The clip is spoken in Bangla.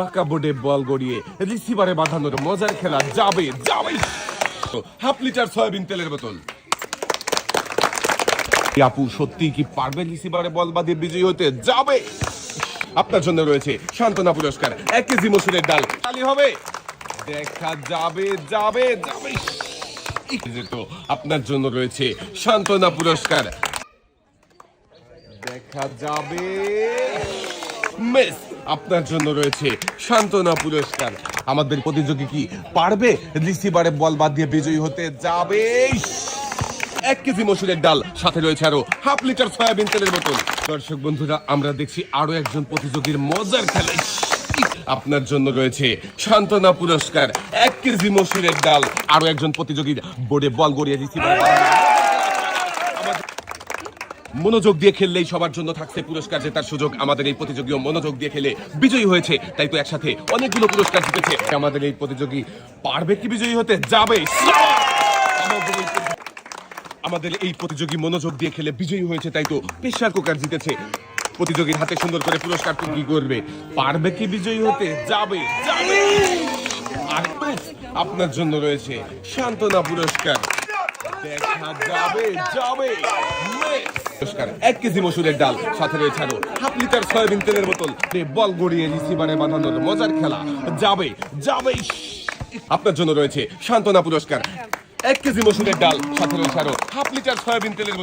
পাকা বোর্ডে বল গড়িয়ে রিসিভারে বাঁধানোর মজার খেলা যাবে যাবে। হাফ লিটার সয়াবিন তেলের বোতল। আপু সত্যি কি পারবে রিসিভারে বল বাঁধিয়ে বিজয়ী হতে? যাবে। আপনার জন্য রয়েছে সান্ত্বনা পুরস্কার, 1 কেজি মসুরের ডাল। খালি হবে, দেখা যাবে যাবে যাবে। তো আপনার জন্য রয়েছে সান্ত্বনা পুরস্কার, দেখা যাবে মিস। আপনার জন্য রয়েছে সান্ত্বনা পুরস্কার। আমাদের প্রতিযোগী কি পারবে রিসিভারে বল বাদ দিয়ে বিজয়ী হতে? যাবে। 1 কেজি মসুরের ডাল, সাথে রয়েছে আরো হাফ লিটার সয়াবিন তেলের বোতল। দর্শক বন্ধুরা, আমরা দেখছি আরো একজন প্রতিযোগীর মজার খেলা। আপনার জন্য রয়েছে সান্ত্বনা পুরস্কার, 1 কেজি মসুরের ডাল। আরো একজন প্রতিযোগীর বোর্ডে বল গড়িয়ে রিসিভার। মনোযোগ দিয়ে খেললেই সবার জন্য থাকছে পুরস্কার জেতার সুযোগ। আমাদের এই প্রতিযোগীও মনোযোগ দিয়ে খেলে বিজয়ী হয়েছে, তাই তো একসাথে অনেকগুলো পুরস্কার জিতেছে। আমাদের এই প্রতিযোগী পারবে কি বিজয়ী হতে? যাবে। আমাদের এই প্রতিযোগী মনোযোগ দিয়ে খেলে বিজয়ী হয়েছে, তাই তো প্রেসার কুকার জিতেছে। প্রতিযোগীর হাতে সুন্দর করে পুরস্কার কি করবে? পারবে কি বিজয়ী হতে? যাবে যাবে। আর আপনার জন্য রয়েছে সান্ত্বনা পুরস্কার, দেখা যাবে যাবে। পুরস্কার 1 কেজি মসুরের ডাল, সাথে রয়েছে আরো হাফ লিটার সয়াবিন তেলের বোতল। বল গড়িয়ে রিসিভারে বাঁধানোর মজার খেলা যাবে যাবে। আপনার জন্য রয়েছে সান্ত্বনা পুরস্কার, 1 কেজি মসুরের ডাল, সাথে রয়েছে আরো হাফ লিটার সয়াবিন তেলের বোতল।